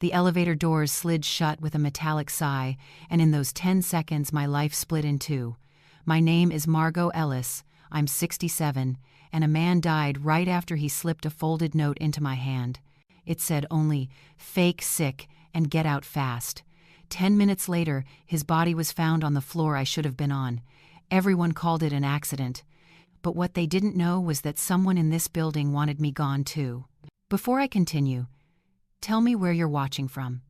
The elevator doors slid shut with a metallic sigh, and in those 10 seconds my life split in two. My name is Margo Ellis, I'm 67, and a man died right after he slipped a folded note into my hand. It said only, "Fake sick and get out fast." 10 minutes later, his body was found on the floor I should have been on. Everyone called it an accident. But what they didn't know was that someone in this building wanted me gone too. Before I continue, tell me where you're watching from.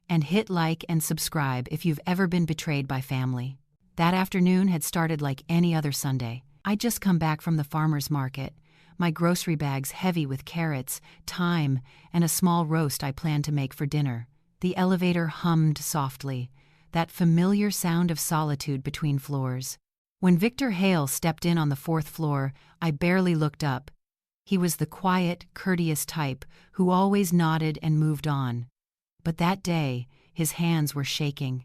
And hit like and subscribe if you've ever been betrayed by family. That afternoon had started like any other Sunday. I'd just come back from the farmer's market, my grocery bags heavy with carrots, thyme, and a small roast I planned to make for dinner. The elevator hummed softly, that familiar sound of solitude between floors. When Victor Hale stepped in on the 4th floor, I barely looked up. He was the quiet, courteous type who always nodded and moved on. But that day, his hands were shaking.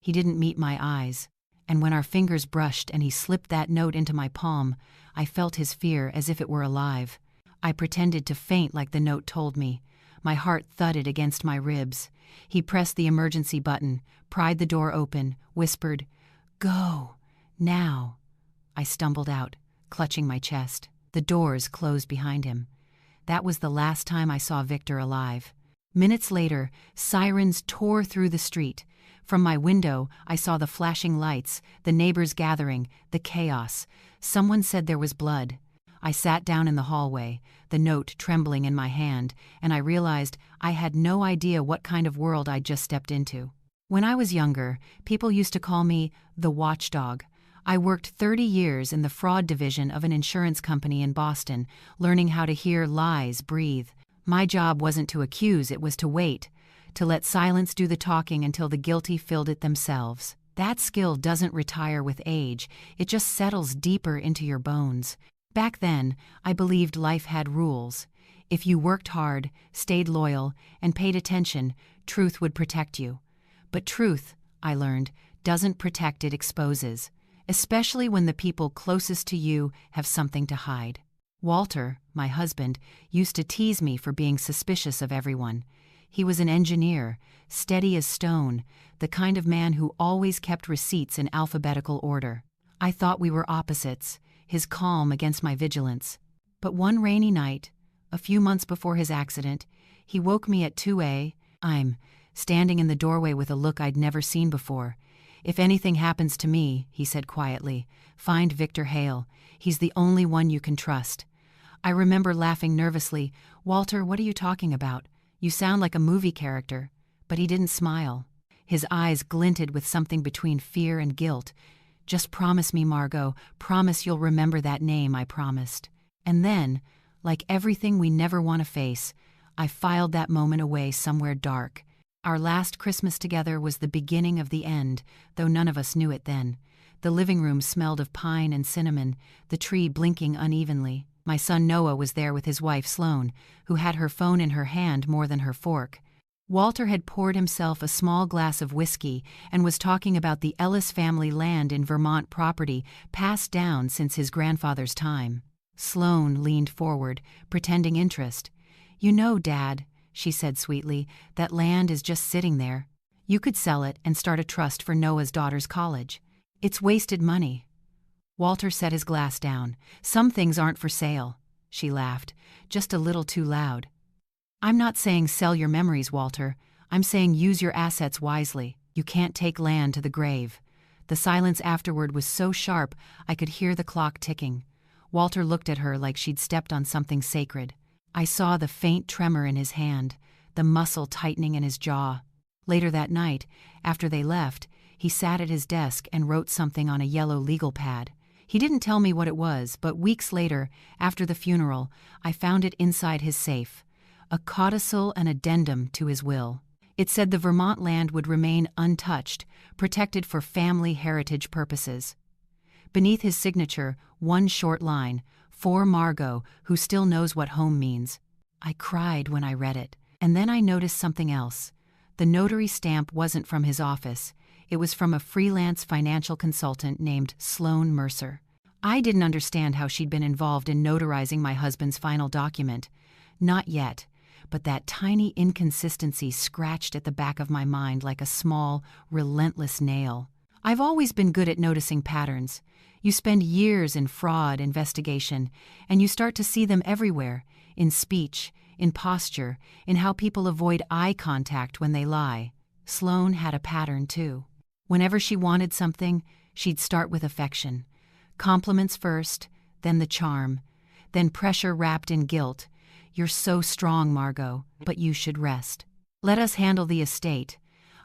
He didn't meet my eyes, and when our fingers brushed and he slipped that note into my palm, I felt his fear as if it were alive. I pretended to faint like the note told me. My heart thudded against my ribs. He pressed the emergency button, pried the door open, whispered, "Go, now." I stumbled out, clutching my chest. The doors closed behind him. That was the last time I saw Victor alive. Minutes later, sirens tore through the street. From my window, I saw the flashing lights, the neighbors gathering, the chaos. Someone said there was blood. I sat down in the hallway, the note trembling in my hand, and I realized I had no idea what kind of world I'd just stepped into. When I was younger, people used to call me the watchdog. I worked 30 years in the fraud division of an insurance company in Boston, learning how to hear lies breathe. My job wasn't to accuse, it was to wait, to let silence do the talking until the guilty filled it themselves. That skill doesn't retire with age, it just settles deeper into your bones. Back then, I believed life had rules. If you worked hard, stayed loyal, and paid attention, truth would protect you. But truth, I learned, doesn't protect, it exposes. Especially when the people closest to you have something to hide. Walter, my husband, used to tease me for being suspicious of everyone. He was an engineer, steady as stone, the kind of man who always kept receipts in alphabetical order. I thought we were opposites, his calm against my vigilance. But one rainy night, a few months before his accident, he woke me at 2 a.m., standing in the doorway with a look I'd never seen before. "If anything happens to me," he said quietly, "find Victor Hale. He's the only one you can trust." I remember laughing nervously. "Walter, what are you talking about? You sound like a movie character." But he didn't smile. His eyes glinted with something between fear and guilt. "Just promise me, Margo. Promise you'll remember that name," I promised. And then, like everything we never want to face, I filed that moment away somewhere dark. Our last Christmas together was the beginning of the end, though none of us knew it then. The living room smelled of pine and cinnamon, the tree blinking unevenly. My son Noah was there with his wife Sloane, who had her phone in her hand more than her fork. Walter had poured himself a small glass of whiskey and was talking about the Ellis family land in Vermont property passed down since his grandfather's time. Sloane leaned forward, pretending interest. "You know, Dad," she said sweetly, "that land is just sitting there. You could sell it and start a trust for Noah's daughter's college. It's wasted money." Walter set his glass down. "Some things aren't for sale." She laughed, just a little too loud. "I'm not saying sell your memories, Walter. I'm saying use your assets wisely. You can't take land to the grave." The silence afterward was so sharp I could hear the clock ticking. Walter looked at her like she'd stepped on something sacred. I saw the faint tremor in his hand, the muscle tightening in his jaw. Later that night, after they left, he sat at his desk and wrote something on a yellow legal pad. He didn't tell me what it was, but weeks later, after the funeral, I found it inside his safe. A codicil and addendum to his will. It said the Vermont land would remain untouched, protected for family heritage purposes. Beneath his signature, one short line, "For Margo, who still knows what home means." I cried when I read it, and then I noticed something else. The notary stamp wasn't from his office. It was from a freelance financial consultant named Sloane Mercer. I didn't understand how she'd been involved in notarizing my husband's final document. Not yet. but that tiny inconsistency scratched at the back of my mind like a small, relentless nail. I've always been good at noticing patterns. You spend years in fraud investigation, and you start to see them everywhere, in speech, in posture, in how people avoid eye contact when they lie. Sloane had a pattern, too. Whenever she wanted something, she'd start with affection. Compliments first, then the charm, then pressure wrapped in guilt. "You're so strong, Margo, but you should rest. Let us handle the estate."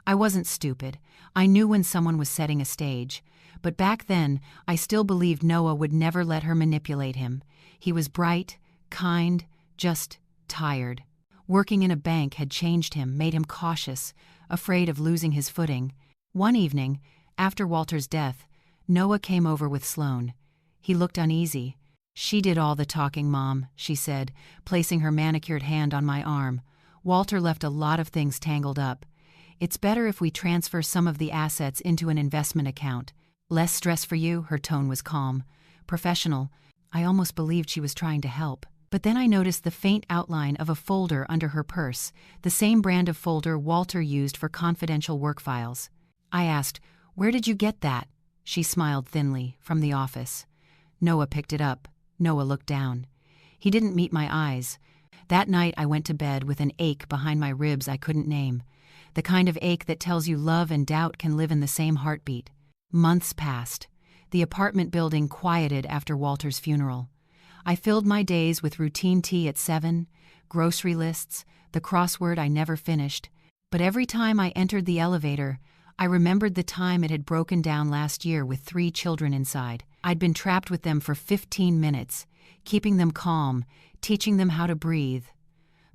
I wasn't stupid. I knew when someone was setting a stage. But back then, I still believed Noah would never let her manipulate him. He was bright, kind, just tired. Working in a bank had changed him, made him cautious, afraid of losing his footing. One evening, after Walter's death, Noah came over with Sloane. He looked uneasy. "She did all the talking, Mom," she said, placing her manicured hand on my arm. "Walter left a lot of things tangled up. It's better if we transfer some of the assets into an investment account. Less stress for you." Her tone was calm, professional. I almost believed she was trying to help. But then I noticed the faint outline of a folder under her purse, the same brand of folder Walter used for confidential work files. I asked, "Where did you get that?" She smiled thinly, "From the office." Noah picked it up. Noah looked down. He didn't meet my eyes. That night I went to bed with an ache behind my ribs I couldn't name. The kind of ache that tells you love and doubt can live in the same heartbeat. Months passed. The apartment building quieted after Walter's funeral. I filled my days with routine tea at 7, grocery lists, the crossword I never finished. But every time I entered the elevator, I remembered the time it had broken down last year with 3 children inside. I'd been trapped with them for 15 minutes, keeping them calm, teaching them how to breathe.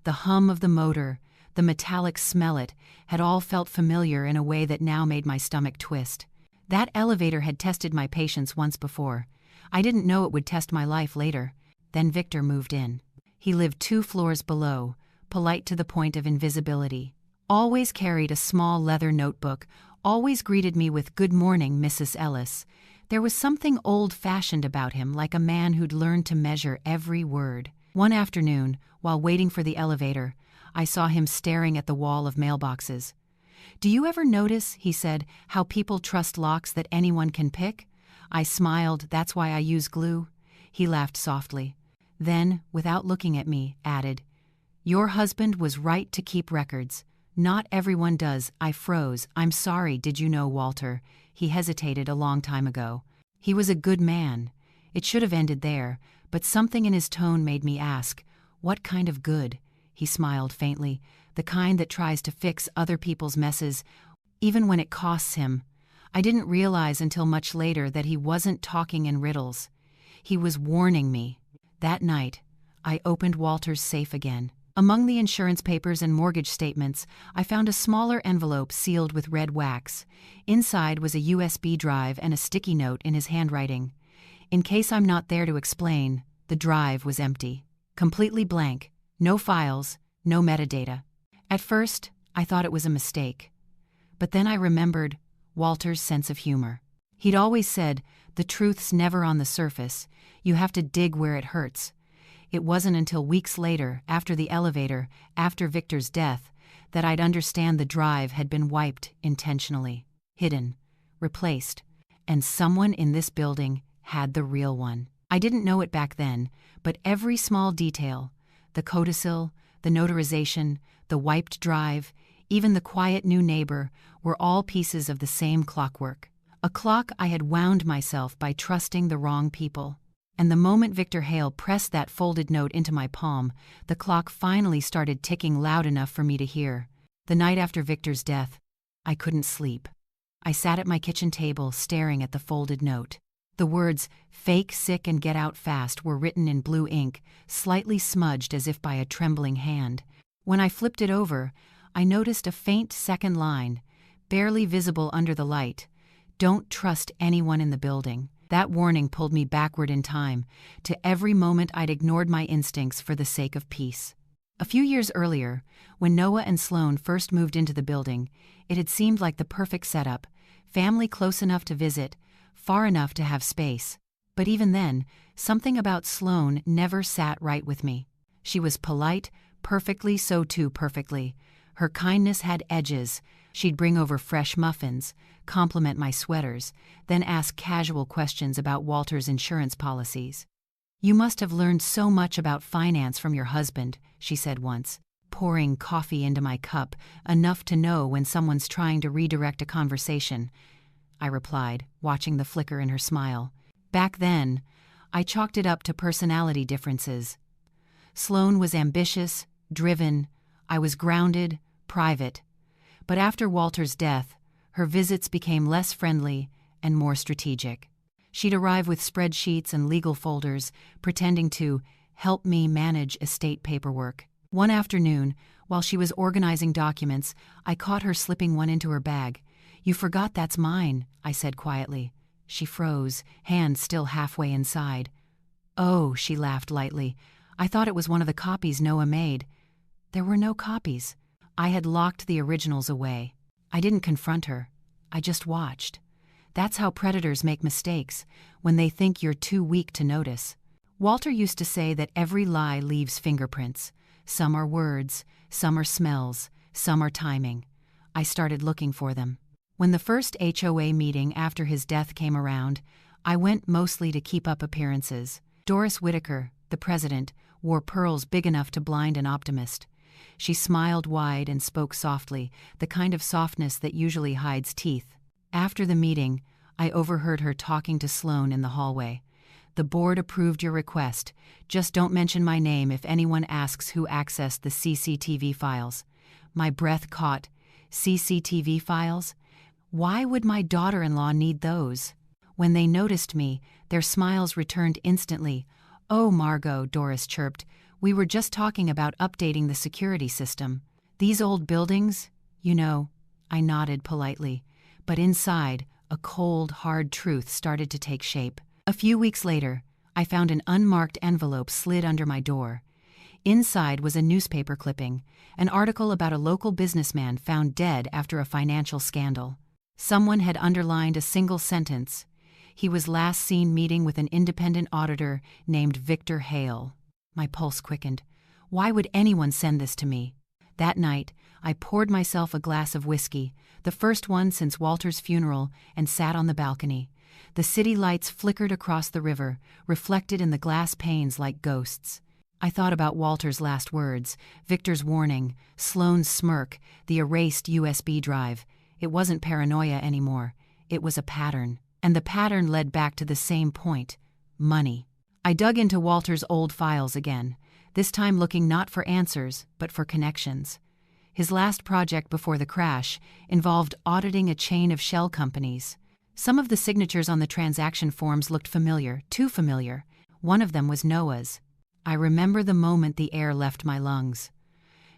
The hum of the motor, the metallic smell it, had all felt familiar in a way that now made my stomach twist. That elevator had tested my patience once before. I didn't know it would test my life later. Then Victor moved in. He lived 2 floors below, polite to the point of invisibility. Always carried a small leather notebook, always greeted me with "Good morning, Mrs. Ellis." There was something old-fashioned about him, like a man who'd learned to measure every word. One afternoon, while waiting for the elevator, I saw him staring at the wall of mailboxes. "Do you ever notice," he said, "how people trust locks that anyone can pick?" I smiled. "That's why I use glue." He laughed softly. Then, without looking at me, added, "Your husband was right to keep records. Not everyone does." I froze. "I'm sorry, did you know Walter?" He hesitated a long time ago. "He was a good man." It should have ended there, but something in his tone made me ask, "What kind of good?" He smiled faintly. "The kind that tries to fix other people's messes, even when it costs him." I didn't realize until much later that he wasn't talking in riddles. He was warning me. That night, I opened Walter's safe again. Among the insurance papers and mortgage statements, I found a smaller envelope sealed with red wax. Inside was a USB drive and a sticky note in his handwriting. "In case I'm not there to explain," the drive was empty. Completely blank. No files, no metadata. At first, I thought it was a mistake. But then I remembered Walter's sense of humor. He'd always said, "The truth's never on the surface. You have to dig where it hurts." It wasn't until weeks later, after the elevator, after Victor's death, that I'd understand the drive had been wiped intentionally, hidden, replaced, and someone in this building had the real one. I didn't know it back then, but every small detail, the codicil, the notarization, the wiped drive, even the quiet new neighbor, were all pieces of the same clockwork. A clock I had wound myself by trusting the wrong people. And the moment Victor Hale pressed that folded note into my palm, the clock finally started ticking loud enough for me to hear. The night after Victor's death, I couldn't sleep. I sat at my kitchen table staring at the folded note. The words, "Fake, sick, and get out fast," were written in blue ink, slightly smudged as if by a trembling hand. When I flipped it over, I noticed a faint second line, barely visible under the light. "Don't trust anyone in the building." That warning pulled me backward in time, to every moment I'd ignored my instincts for the sake of peace. A few years earlier, when Noah and Sloane first moved into the building, it had seemed like the perfect setup, family close enough to visit, far enough to have space. But even then, something about Sloane never sat right with me. She was polite, perfectly, so too perfectly. Her kindness had edges. She'd bring over fresh muffins, compliment my sweaters, then ask casual questions about Walter's insurance policies. "You must have learned so much about finance from your husband," she said once, pouring coffee into my cup, enough to know when someone's trying to redirect a conversation. I replied, watching the flicker in her smile. Back then, I chalked it up to personality differences. Sloane was ambitious, driven. I was grounded, private. But after Walter's death, her visits became less friendly and more strategic. She'd arrive with spreadsheets and legal folders, pretending to help me manage estate paperwork. One afternoon, while she was organizing documents, I caught her slipping one into her bag. "You forgot that's mine," I said quietly. She froze, hand still halfway inside. "Oh," she laughed lightly. "I thought it was one of the copies Noah made." There were no copies. I had locked the originals away. I didn't confront her. I just watched. That's how predators make mistakes, when they think you're too weak to notice. Walter used to say that every lie leaves fingerprints. Some are words, some are smells, some are timing. I started looking for them. When the first HOA meeting after his death came around, I went mostly to keep up appearances. Doris Whitaker, the president, wore pearls big enough to blind an optimist. She smiled wide and spoke softly, the kind of softness that usually hides teeth. After the meeting, I overheard her talking to Sloane in the hallway. "The board approved your request. Just don't mention my name if anyone asks who accessed the CCTV files." My breath caught. CCTV files? Why would my daughter-in-law need those? When they noticed me, their smiles returned instantly. "Oh, Margo," Doris chirped. "We were just talking about updating the security system. These old buildings, you know." I nodded politely. But inside, a cold, hard truth started to take shape. A few weeks later, I found an unmarked envelope slid under my door. Inside was a newspaper clipping, an article about a local businessman found dead after a financial scandal. Someone had underlined a single sentence. He was last seen meeting with an independent auditor named Victor Hale. My pulse quickened. Why would anyone send this to me? That night, I poured myself a glass of whiskey, the first one since Walter's funeral, and sat on the balcony. The city lights flickered across the river, reflected in the glass panes like ghosts. I thought about Walter's last words, Victor's warning, Sloane's smirk, the erased USB drive. It wasn't paranoia anymore. It was a pattern. And the pattern led back to the same point: money. I dug into Walter's old files again, this time looking not for answers, but for connections. His last project before the crash involved auditing a chain of shell companies. Some of the signatures on the transaction forms looked familiar, too familiar. One of them was Noah's. I remember the moment the air left my lungs.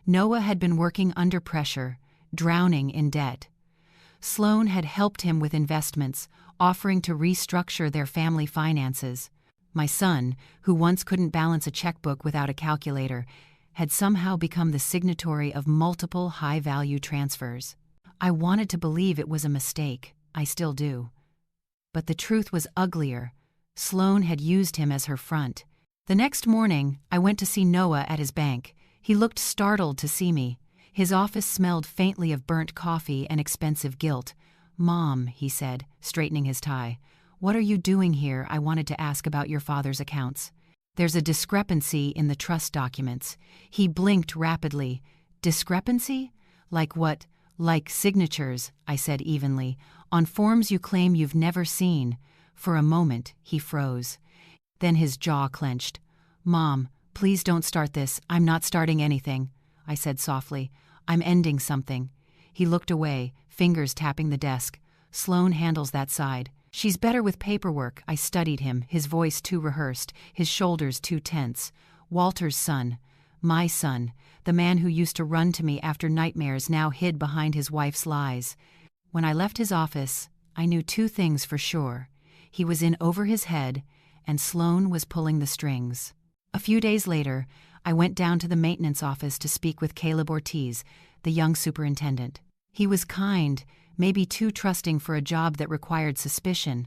Noah had been working under pressure, drowning in debt. Sloane had helped him with investments, offering to restructure their family finances. My son, who once couldn't balance a checkbook without a calculator, had somehow become the signatory of multiple high-value transfers. I wanted to believe it was a mistake. I still do. But the truth was uglier. Sloane had used him as her front. The next morning, I went to see Noah at his bank. He looked startled to see me. His office smelled faintly of burnt coffee and expensive guilt. "Mom," he said, straightening his tie, "what are you doing here? I wanted to ask about your father's accounts." "There's a discrepancy in the trust documents." He blinked rapidly. "Discrepancy? Like what?" "Like signatures," I said evenly, "on forms you claim you've never seen." For a moment, he froze. Then his jaw clenched. "Mom, please don't start this. I'm not starting anything," I said softly. "I'm ending something." He looked away, fingers tapping the desk. "Sloane handles that side. She's better with paperwork." I studied him, his voice too rehearsed, his shoulders too tense. Walter's son. My son. The man who used to run to me after nightmares now hid behind his wife's lies. When I left his office, I knew two things for sure. He was in over his head, and Sloane was pulling the strings. A few days later, I went down to the maintenance office to speak with Caleb Ortiz, the young superintendent. He was kind, maybe too trusting for a job that required suspicion.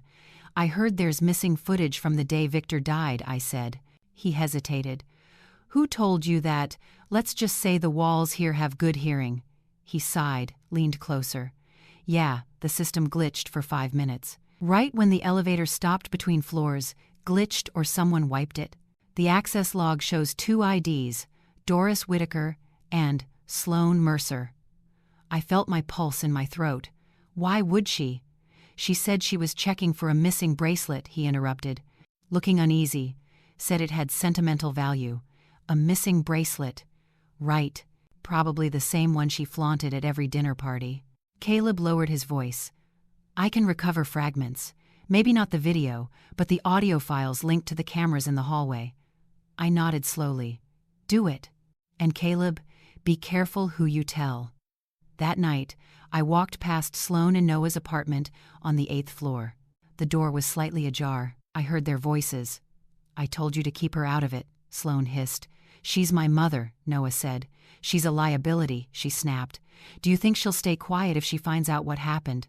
"I heard there's missing footage from the day Victor died," I said. He hesitated. Who told you that? Let's just say the walls here have good hearing. He sighed, leaned closer. Yeah, the system glitched for 5 minutes. Right when the elevator stopped between floors, glitched or someone wiped it. The access log shows 2 IDs, Doris Whitaker and Sloane Mercer. I felt my pulse in my throat. Why would she? She said she was checking for a missing bracelet, he interrupted. Looking uneasy, said it had sentimental value. A missing bracelet. Right, probably the same one she flaunted at every dinner party. Caleb lowered his voice. I can recover fragments. Maybe not the video, but the audio files linked to the cameras in the hallway. I nodded slowly. Do it. And Caleb, be careful who you tell. That night, I walked past Sloane and Noah's apartment on the 8th floor. The door was slightly ajar. I heard their voices. I told you to keep her out of it, Sloane hissed. She's my mother, Noah said. She's a liability, she snapped. Do you think she'll stay quiet if she finds out what happened?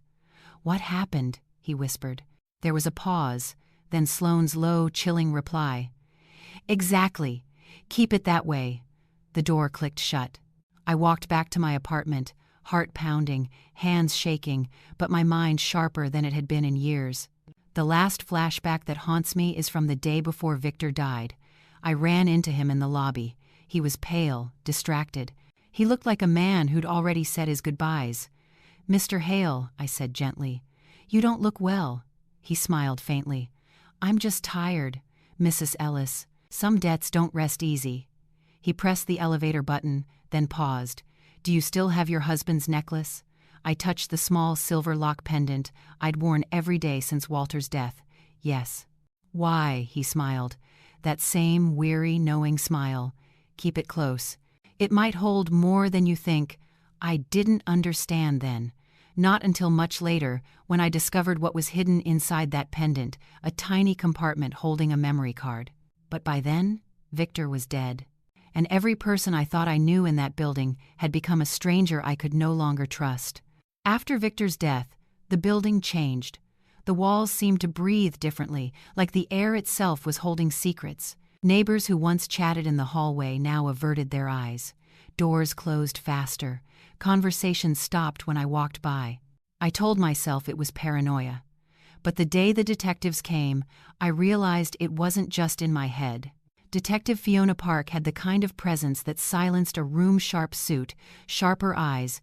What happened? He whispered. There was a pause, then Sloane's low, chilling reply. Exactly. Keep it that way. The door clicked shut. I walked back to my apartment, heart pounding, hands shaking, but my mind sharper than it had been in years. The last flashback that haunts me is from the day before Victor died. I ran into him in the lobby. He was pale, distracted. He looked like a man who'd already said his goodbyes. Mr. Hale, I said gently, you don't look well. He smiled faintly. I'm just tired, Mrs. Ellis. Some debts don't rest easy. He pressed the elevator button, then paused. Do you still have your husband's necklace? I touched the small silver lock pendant I'd worn every day since Walter's death. Yes. Why? He smiled. That same weary, knowing smile. Keep it close. It might hold more than you think. I didn't understand then. Not until much later, when I discovered what was hidden inside that pendant, a tiny compartment holding a memory card. But by then, Victor was dead. And every person I thought I knew in that building had become a stranger I could no longer trust. After Victor's death, the building changed. The walls seemed to breathe differently, like the air itself was holding secrets. Neighbors who once chatted in the hallway now averted their eyes. Doors closed faster. Conversations stopped when I walked by. I told myself it was paranoia. But the day the detectives came, I realized it wasn't just in my head. Detective Fiona Park had the kind of presence that silenced a room-sharp suit, sharper eyes.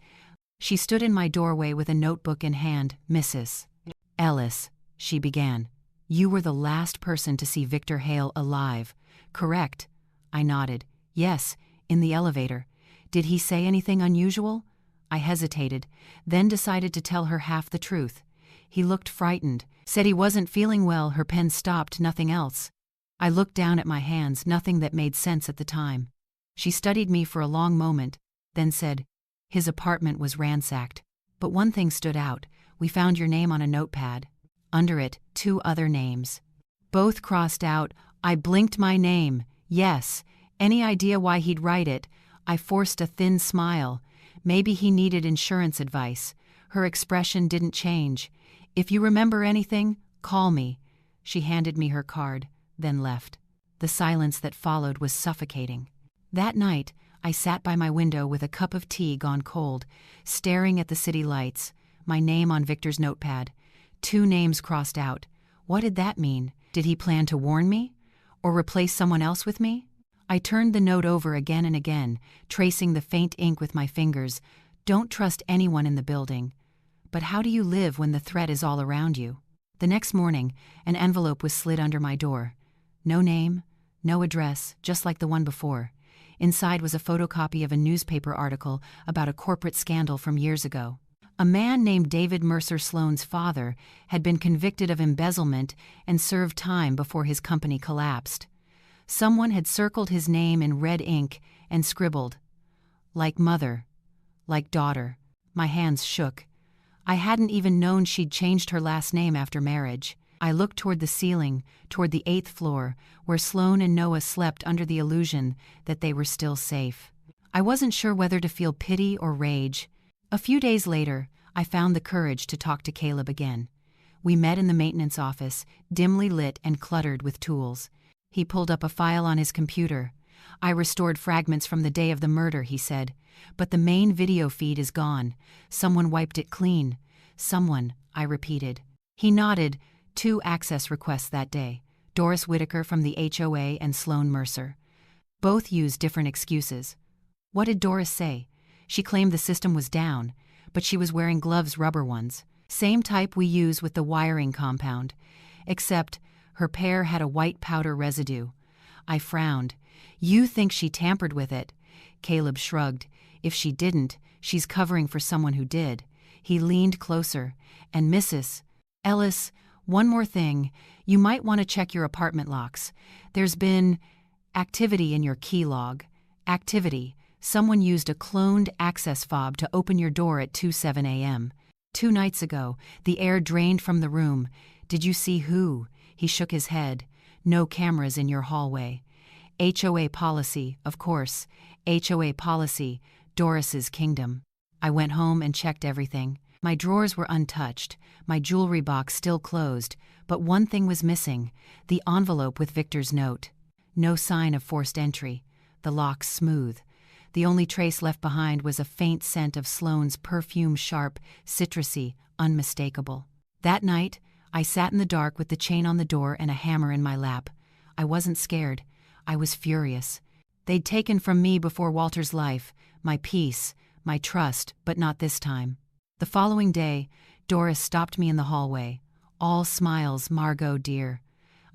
She stood in my doorway with a notebook in hand. Mrs. Ellis, she began. You were the last person to see Victor Hale alive. Correct. I nodded. Yes, in the elevator. Did he say anything unusual? I hesitated, then decided to tell her half the truth. He looked frightened, said he wasn't feeling well. Her pen stopped, nothing else. I looked down at my hands, nothing that made sense at the time. She studied me for a long moment, then said, his apartment was ransacked. But one thing stood out. We found your name on a notepad. Under it, 2 other names. Both crossed out. I blinked my name. Yes. Any idea why he'd write it? I forced a thin smile. Maybe he needed insurance advice. Her expression didn't change. If you remember anything, call me. She handed me her card, then left. The silence that followed was suffocating. That night, I sat by my window with a cup of tea gone cold, staring at the city lights, my name on Victor's notepad. 2 names crossed out. What did that mean? Did he plan to warn me? Or replace someone else with me? I turned the note over again and again, tracing the faint ink with my fingers. Don't trust anyone in the building. But how do you live when the threat is all around you? The next morning, an envelope was slid under my door. No name, no address, just like the one before. Inside was a photocopy of a newspaper article about a corporate scandal from years ago. A man named David Mercer Sloane's father had been convicted of embezzlement and served time before his company collapsed. Someone had circled his name in red ink and scribbled, like mother, like daughter. My hands shook. I hadn't even known she'd changed her last name after marriage. I looked toward the ceiling, toward the 8th floor, where Sloane and Noah slept under the illusion that they were still safe. I wasn't sure whether to feel pity or rage. A few days later, I found the courage to talk to Caleb again. We met in the maintenance office, dimly lit and cluttered with tools. He pulled up a file on his computer. I restored fragments from the day of the murder, he said. But the main video feed is gone. Someone wiped it clean. Someone, I repeated. He nodded. 2 access requests that day. Doris Whitaker from the HOA and Sloan Mercer. Both used different excuses. What did Doris say? She claimed the system was down, but she was wearing gloves, rubber ones. Same type we use with the wiring compound. Except her pair had a white powder residue. I frowned. You think she tampered with it? Caleb shrugged. If she didn't, she's covering for someone who did. He leaned closer. And Mrs. Ellis, one more thing. You might want to check your apartment locks. There's been activity in your key log. Activity. Someone used a cloned access fob to open your door at 2:07 a.m. 2 nights ago, the air drained from the room. Did you see who? He shook his head. No cameras in your hallway. HOA policy, of course. HOA policy, Doris's kingdom. I went home and checked everything. My drawers were untouched, my jewelry box still closed, but one thing was missing, the envelope with Victor's note. No sign of forced entry. The lock smooth. The only trace left behind was a faint scent of Sloane's perfume, sharp, citrusy, unmistakable. That night, I sat in the dark with the chain on the door and a hammer in my lap. I wasn't scared. I was furious. They'd taken from me before Walter's life, my peace, my trust, but not this time. The following day, Doris stopped me in the hallway. All smiles, Margo, dear.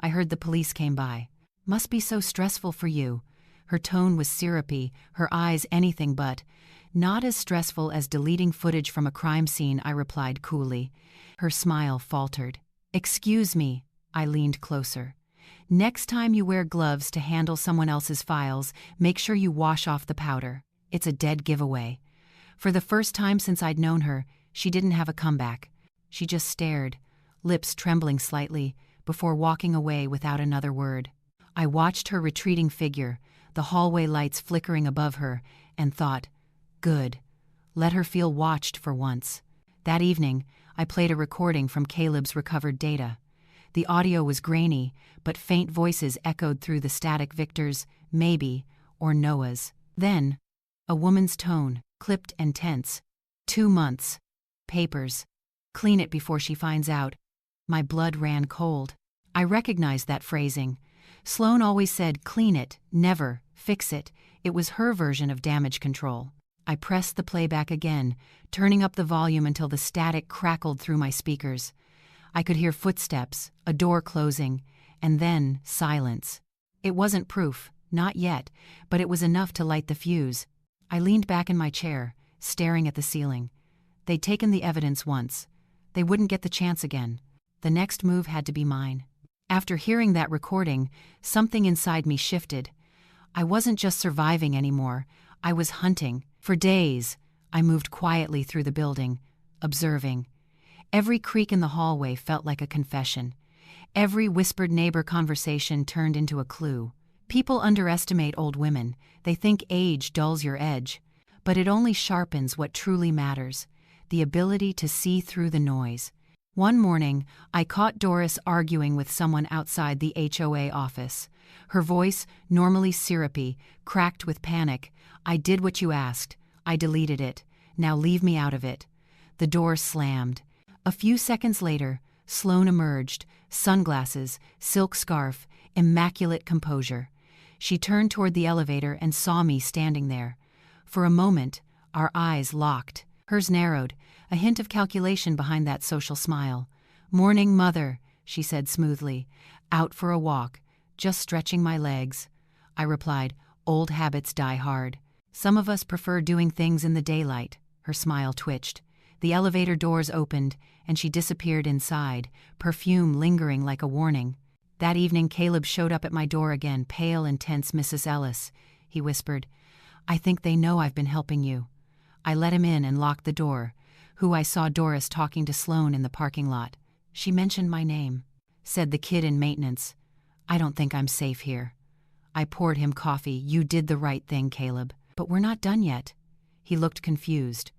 I heard the police came by. Must be so stressful for you. Her tone was syrupy, her eyes anything but. Not as stressful as deleting footage from a crime scene, I replied coolly. Her smile faltered. Excuse me, I leaned closer. Next time you wear gloves to handle someone else's files, make sure you wash off the powder. It's a dead giveaway. For the first time since I'd known her, she didn't have a comeback. She just stared, lips trembling slightly, before walking away without another word. I watched her retreating figure, the hallway lights flickering above her, and thought, good. Let her feel watched for once. That evening, I played a recording from Caleb's recovered data. The audio was grainy, but faint voices echoed through the static. Victor's, maybe, or Noah's. Then, a woman's tone, clipped and tense. 2 months. Papers. Clean it before she finds out. My blood ran cold. I recognized that phrasing. Sloan always said, clean it, never, fix it. It was her version of damage control. I pressed the playback again, turning up the volume until the static crackled through my speakers. I could hear footsteps, a door closing, and then silence. It wasn't proof, not yet, but it was enough to light the fuse. I leaned back in my chair, staring at the ceiling. They'd taken the evidence once. They wouldn't get the chance again. The next move had to be mine. After hearing that recording, something inside me shifted. I wasn't just surviving anymore. I was hunting. For days, I moved quietly through the building, observing. Every creak in the hallway felt like a confession. Every whispered neighbor conversation turned into a clue. People underestimate old women. They think age dulls your edge. But it only sharpens what truly matters, the ability to see through the noise. One morning, I caught Doris arguing with someone outside the HOA office. Her voice, normally syrupy, cracked with panic. I did what you asked. I deleted it. Now leave me out of it. The door slammed. A few seconds later, Sloan emerged, sunglasses, silk scarf, immaculate composure. She turned toward the elevator and saw me standing there. For a moment, our eyes locked. Hers narrowed, a hint of calculation behind that social smile. "Morning, Mother," she said smoothly. "Out for a walk. Just stretching my legs." I replied, "Old habits die hard. Some of us prefer doing things in the daylight." Her smile twitched. The elevator doors opened, and she disappeared inside, perfume lingering like a warning. That evening, Caleb showed up at my door again, pale and tense. "Mrs. Ellis," he whispered, "I think they know I've been helping you." I let him in and locked the door. I saw Doris talking to Sloan in the parking lot. "She mentioned my name," said the kid in maintenance. "I don't think I'm safe here." I poured him coffee. "You did the right thing, Caleb. But we're not done yet." He looked confused.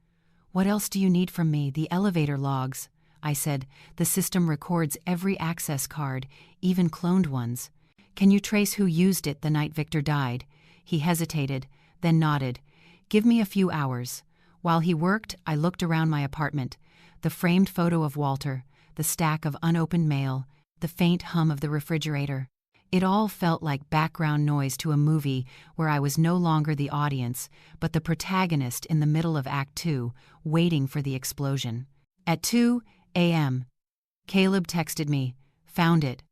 "What else do you need from me?" "The elevator logs," I said. "The system records every access card, even cloned ones. Can you trace who used it the night Victor died?" He hesitated, then nodded. "Give me a few hours." While he worked, I looked around my apartment. The framed photo of Walter, the stack of unopened mail, the faint hum of the refrigerator. It all felt like background noise to a movie where I was no longer the audience, but the protagonist in the middle of Act 2, waiting for the explosion. At 2 a.m., Caleb texted me, "Found it.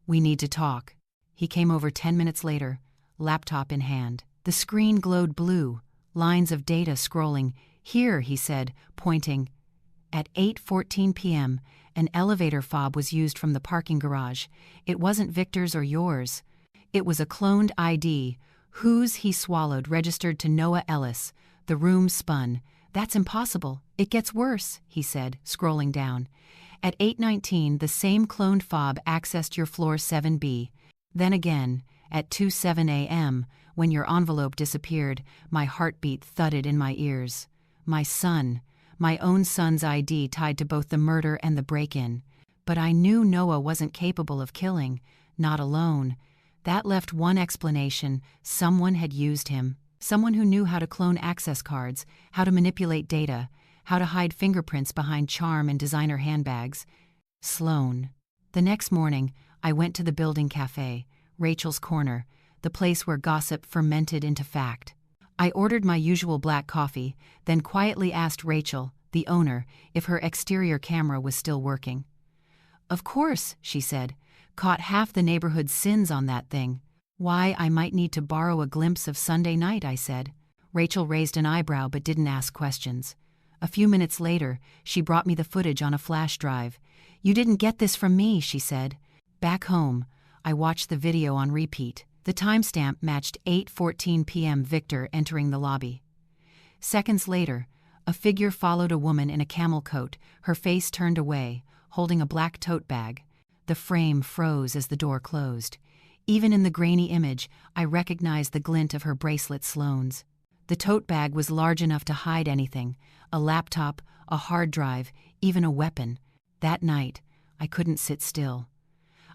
We need to talk." He came over 10 minutes later, laptop in hand. The screen glowed blue, lines of data scrolling. "Here," he said, pointing. At 8:14 p.m., an elevator fob was used from the parking garage. It wasn't Victor's or yours. It was a cloned ID. Whose, he swallowed, registered to Margo Ellis. The room spun. "That's impossible. It gets worse," he said, scrolling down. At 8:19, the same cloned fob accessed your floor 7B. Then again, at 2:07 a.m., when your envelope disappeared, my heartbeat thudded in my ears. My son. My own son's ID tied to both the murder and the break-in. But I knew Noah wasn't capable of killing, not alone. That left one explanation: someone had used him. Someone who knew how to clone access cards, how to manipulate data, how to hide fingerprints behind charm and designer handbags. Sloan. The next morning, I went to the building cafe, Rachel's Corner, the place where gossip fermented into fact. I ordered my usual black coffee, then quietly asked Rachel, the owner, if her exterior camera was still working. "Of course," she said. "Caught half the neighborhood's sins on that thing." "Why, I might need to borrow a glimpse of Sunday night," I said. Rachel raised an eyebrow but didn't ask questions. A few minutes later, she brought me the footage on a flash drive. "You didn't get this from me," she said. Back home, I watched the video on repeat. The timestamp matched 8:14 p.m. Victor entering the lobby. Seconds later, a figure followed a woman in a camel coat, her face turned away, holding a black tote bag. The frame froze as the door closed. Even in the grainy image, I recognized the glint of her bracelet Sloan's. The tote bag was large enough to hide anything: a laptop, a hard drive, even a weapon. That night, I couldn't sit still.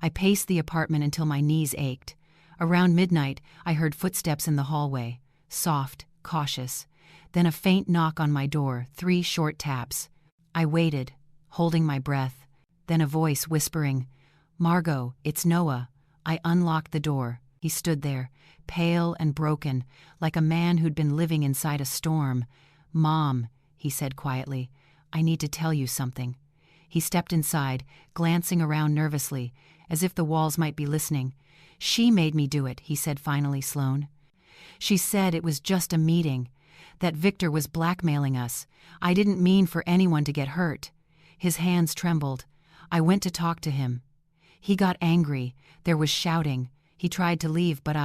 I paced the apartment until my knees ached. Around midnight, I heard footsteps in the hallway, soft, cautious. Then a faint knock on my door, 3 short taps. I waited, holding my breath. Then a voice whispering, "Margo, it's Noah." I unlocked the door. He stood there, pale and broken, like a man who'd been living inside a storm. "Mom," he said quietly, "I need to tell you something." He stepped inside, glancing around nervously, as if the walls might be listening. "She made me do it," he said finally, "Sloan. She said it was just a meeting, that Victor was blackmailing us. I didn't mean for anyone to get hurt." His hands trembled. I went to talk to him. He got angry. There was shouting. He tried to leave, but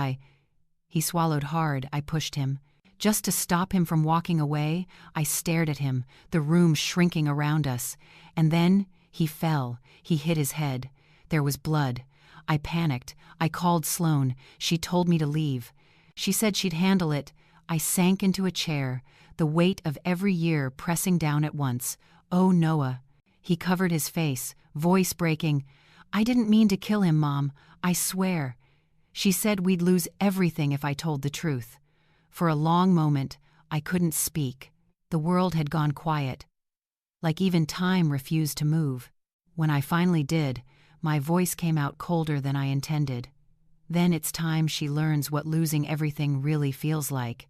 He swallowed hard. I pushed him. Just to stop him from walking away, I stared at him, the room shrinking around us. And then he fell. He hit his head. There was blood. I panicked. I called Sloan. She told me to leave. She said she'd handle it. I sank into a chair, the weight of every year pressing down at once. "Oh, Noah." He covered his face, voice breaking. "I didn't mean to kill him, Mom. I swear." She said we'd lose everything if I told the truth. For a long moment, I couldn't speak. The world had gone quiet, like even time refused to move. When I finally did, my voice came out colder than I intended. "Then it's time she learns what losing everything really feels like."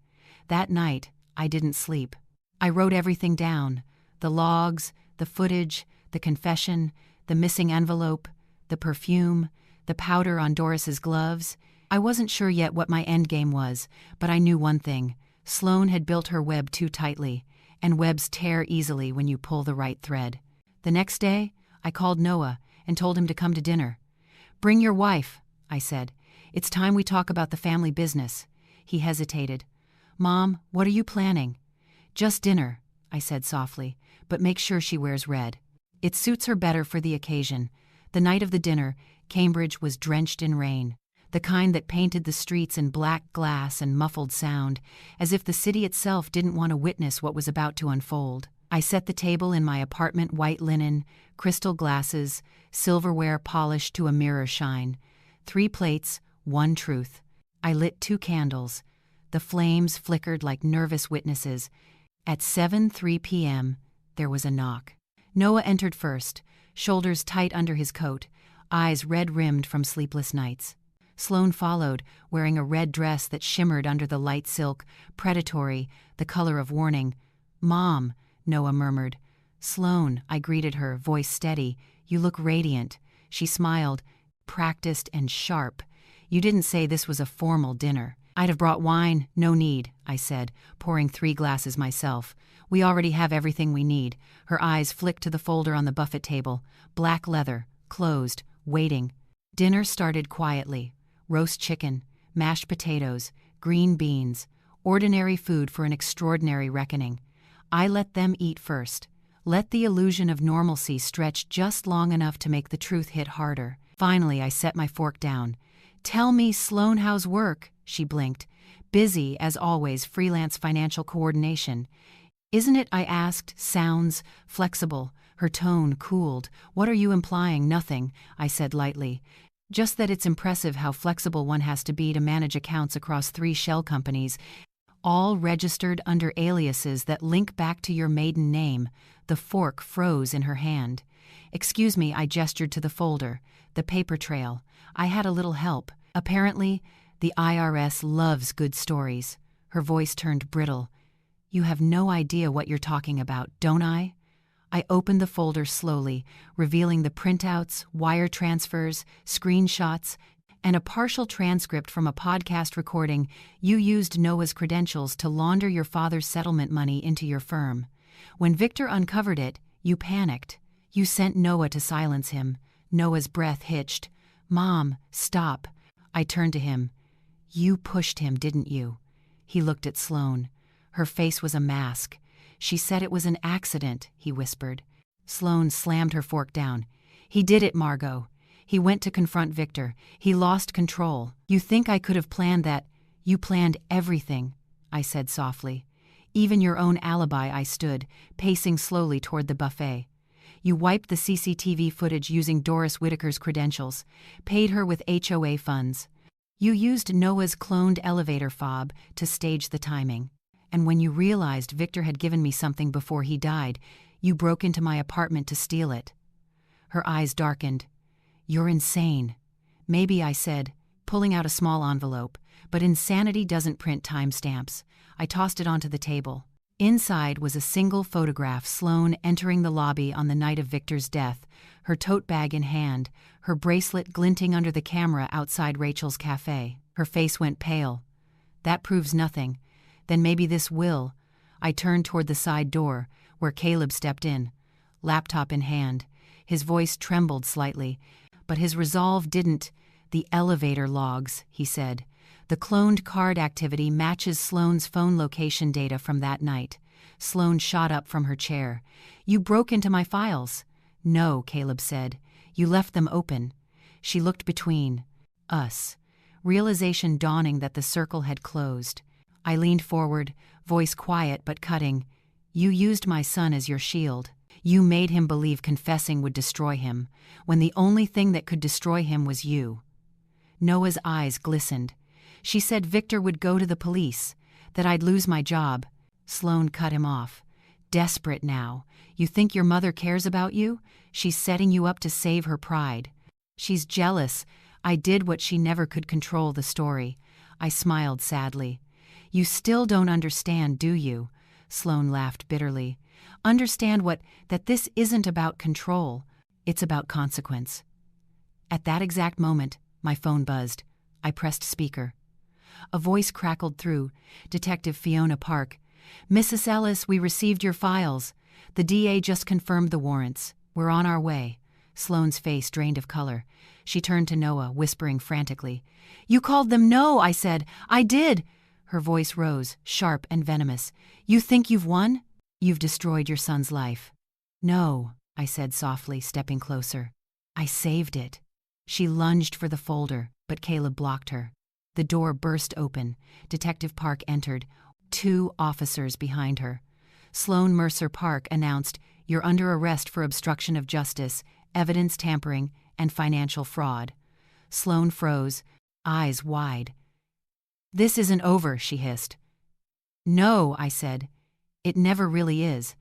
That night, I didn't sleep. I wrote everything down: the logs, the footage, the confession, the missing envelope, the perfume, the powder on Doris's gloves. I wasn't sure yet what my endgame was, but I knew one thing: Sloan had built her web too tightly, and webs tear easily when you pull the right thread. The next day, I called Noah and told him to come to dinner. "Bring your wife," I said. "It's time we talk about the family business." He hesitated. "Mom, what are you planning?" "Just dinner," I said softly, "but make sure she wears red. It suits her better for the occasion." The night of the dinner, Cambridge was drenched in rain, the kind that painted the streets in black glass and muffled sound, as if the city itself didn't want to witness what was about to unfold. I set the table in my apartment: white linen, crystal glasses, silverware polished to a mirror shine. 3 plates, 1 truth. I lit 2 candles. The flames flickered like nervous witnesses. At 7:03 p.m., there was a knock. Noah entered first, shoulders tight under his coat, eyes red-rimmed from sleepless nights. Sloane followed, wearing a red dress that shimmered under the light silk, predatory, the color of warning. "Mom," Noah murmured. "Sloane," I greeted her, voice steady. "You look radiant." She smiled, practiced and sharp. "You didn't say this was a formal dinner." "I'd have brought wine." "No need," I said, pouring 3 glasses myself. "We already have everything we need." Her eyes flicked to the folder on the buffet table. Black leather, closed, waiting. Dinner started quietly. Roast chicken, mashed potatoes, green beans, ordinary food for an extraordinary reckoning. I let them eat first. Let the illusion of normalcy stretch just long enough to make the truth hit harder. Finally, I set my fork down. "Tell me, Sloane, how's work?" She blinked. "Busy, as always, freelance financial coordination." "Isn't it?" I asked. "Sounds flexible." Her tone cooled. "What are you implying?" "Nothing," I said lightly. "Just that it's impressive how flexible one has to be to manage accounts across 3 shell companies, all registered under aliases that link back to your maiden name." The fork froze in her hand. "Excuse me," I gestured to the folder. "The paper trail. I had a little help. Apparently, the IRS loves good stories." Her voice turned brittle. "You have no idea what you're talking about, don't I?" I opened the folder slowly, revealing the printouts, wire transfers, screenshots, and a partial transcript from a podcast recording. "You used Noah's credentials to launder your father's settlement money into your firm. When Victor uncovered it, you panicked. You sent Noah to silence him." Noah's breath hitched. "Mom, stop." I turned to him. "You pushed him, didn't you?" He looked at Sloane. Her face was a mask. "She said it was an accident," he whispered. Sloane slammed her fork down. "He did it, Margo. He went to confront Victor. He lost control. You think I could have planned that?" "You planned everything," I said softly. "Even your own alibi." I stood, pacing slowly toward the buffet. "You wiped the CCTV footage using Doris Whitaker's credentials, paid her with HOA funds. You used Noah's cloned elevator fob to stage the timing. And when you realized Victor had given me something before he died, you broke into my apartment to steal it." Her eyes darkened. "You're insane." "Maybe," I said, pulling out a small envelope, "but insanity doesn't print timestamps." I tossed it onto the table. Inside was a single photograph: Sloane entering the lobby on the night of Victor's death, her tote bag in hand, her bracelet glinting under the camera outside Rachel's cafe. Her face went pale. "That proves nothing. Then maybe this will." I turned toward the side door, where Caleb stepped in, laptop in hand. His voice trembled slightly, but his resolve didn't. "The elevator logs," he said. "The cloned card activity matches Sloane's phone location data from that night." Sloane shot up from her chair. "You broke into my files." "No," Caleb said. "You left them open." She looked between us, realization dawning that the circle had closed. I leaned forward, voice quiet but cutting. "You used my son as your shield. You made him believe confessing would destroy him, when the only thing that could destroy him was you." Noah's eyes glistened. "She said Victor would go to the police, that I'd lose my job." Sloane cut him off. "Desperate now. You think your mother cares about you? She's setting you up to save her pride. She's jealous. I did what she never could control." The story. I smiled sadly. "You still don't understand, do you?" Sloane laughed bitterly. "Understand what? That this isn't about control. It's about consequence." At that exact moment, my phone buzzed. I pressed speaker. A voice crackled through. Detective Fiona Park. "Mrs. Ellis, we received your files. The DA just confirmed the warrants. We're on our way." Sloane's face drained of color. She turned to Noah, whispering frantically. "You called them?" "No," I said. "I did." Her voice rose, sharp and venomous. "You think you've won? You've destroyed your son's life." "No," I said softly, stepping closer. "I saved it." She lunged for the folder, but Caleb blocked her. The door burst open. Detective Park entered, 2 officers behind her. Sloane Mercer Park announced, "You're under arrest for obstruction of justice, evidence tampering, and financial fraud." Sloane froze, eyes wide. "This isn't over," she hissed. "No," I said. "It never really is."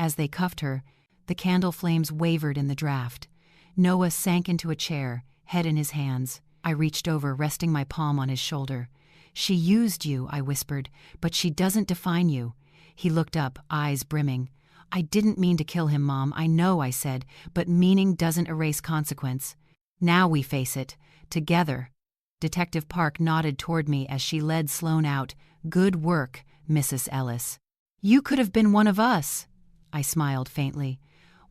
As they cuffed her, the candle flames wavered in the draft. Noah sank into a chair, head in his hands. I reached over, resting my palm on his shoulder. "She used you," I whispered, "but she doesn't define you." He looked up, eyes brimming. "I didn't mean to kill him, Mom, I know," I said, "but meaning doesn't erase consequence. Now we face it, together." Detective Park nodded toward me as she led Sloane out. "Good work, Mrs. Ellis." "You could have been one of us." I smiled faintly.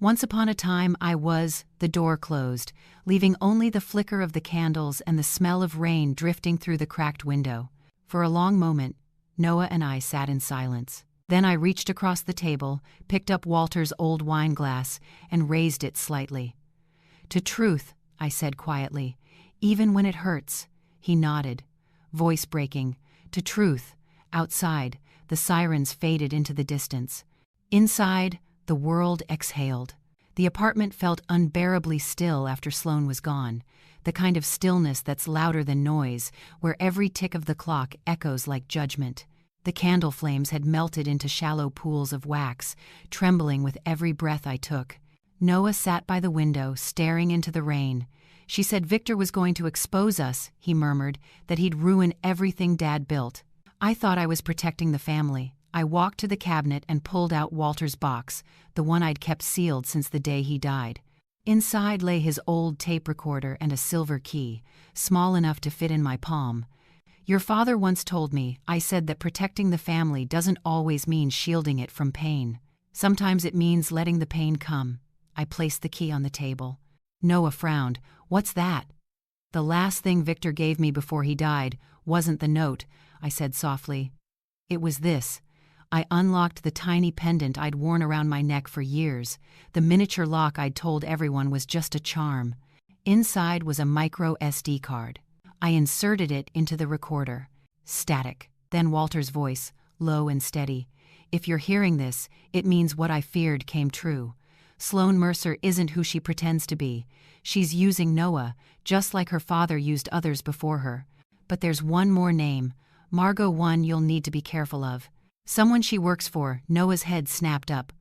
Once upon a time I was. The door closed, leaving only the flicker of the candles and the smell of rain drifting through the cracked window. For a long moment, Noah and I sat in silence. Then I reached across the table, picked up Walter's old wine glass, and raised it slightly. "To truth," I said quietly, "even when it hurts." He nodded, voice breaking. "To truth." Outside, the sirens faded into the distance. Inside, the world exhaled. The apartment felt unbearably still after Sloane was gone, the kind of stillness that's louder than noise, where every tick of the clock echoes like judgment. The candle flames had melted into shallow pools of wax, trembling with every breath I took. Noah sat by the window, staring into the rain. "She said Victor was going to expose us," he murmured, "that he'd ruin everything Dad built." I thought I was protecting the family. I walked to the cabinet and pulled out Walter's box, the one I'd kept sealed since the day he died. Inside lay his old tape recorder and a silver key, small enough to fit in my palm. "Your father once told me," I said, "that protecting the family doesn't always mean shielding it from pain. Sometimes it means letting the pain come." I placed the key on the table. Noah frowned. "What's that?" "The last thing Victor gave me before he died wasn't the note," I said softly. "It was this." I unlocked the tiny pendant I'd worn around my neck for years. The miniature lock I'd told everyone was just a charm. Inside was a micro SD card. I inserted it into the recorder. Static. Then Walter's voice, low and steady. "If you're hearing this, it means what I feared came true. Sloane Mercer isn't who she pretends to be. She's using Noah, just like her father used others before her. But there's one more name, Margo, one you'll need to be careful of. Someone she works for." Noah's head snapped up.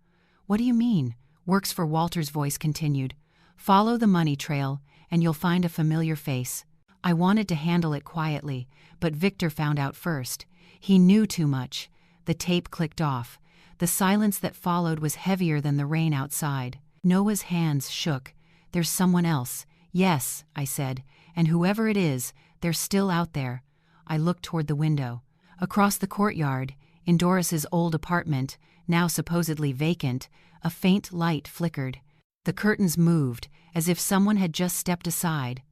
"What do you mean?" "Works for," Walter's voice continued. "Follow the money trail, and you'll find a familiar face." I wanted to handle it quietly, but Victor found out first. He knew too much. The tape clicked off. The silence that followed was heavier than the rain outside. Noah's hands shook. "There's someone else." "Yes," I said, "and whoever it is, they're still out there." I looked toward the window. Across the courtyard, in Doris's old apartment, now supposedly vacant, a faint light flickered. The curtains moved, as if someone had just stepped aside.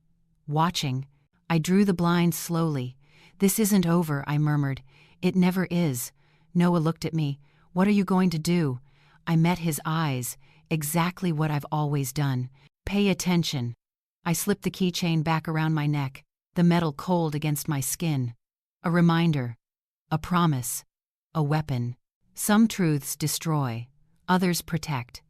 Watching. I drew the blinds slowly. "This isn't over," I murmured. "It never is." Noah looked at me. "What are you going to do?" I met his eyes. "Exactly what I've always done. Pay attention." I slipped the keychain back around my neck, the metal cold against my skin. A reminder. A promise. A weapon. Some truths destroy, others protect.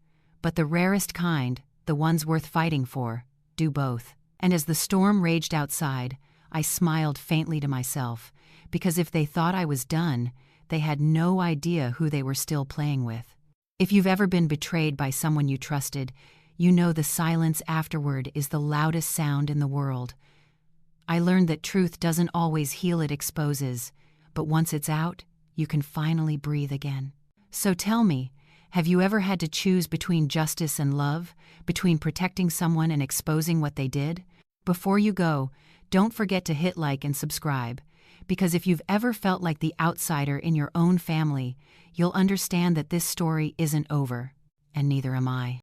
But the rarest kind, the ones worth fighting for, do both. And as the storm raged outside, I smiled faintly to myself, because if they thought I was done, they had no idea who they were still playing with. If you've ever been betrayed by someone you trusted, you know the silence afterward is the loudest sound in the world. I learned that truth doesn't always heal, it exposes, but once it's out, you can finally breathe again. So tell me, have you ever had to choose between justice and love, between protecting someone and exposing what they did? Before you go, don't forget to hit like and subscribe, because if you've ever felt like the outsider in your own family, you'll understand that this story isn't over, and neither am I.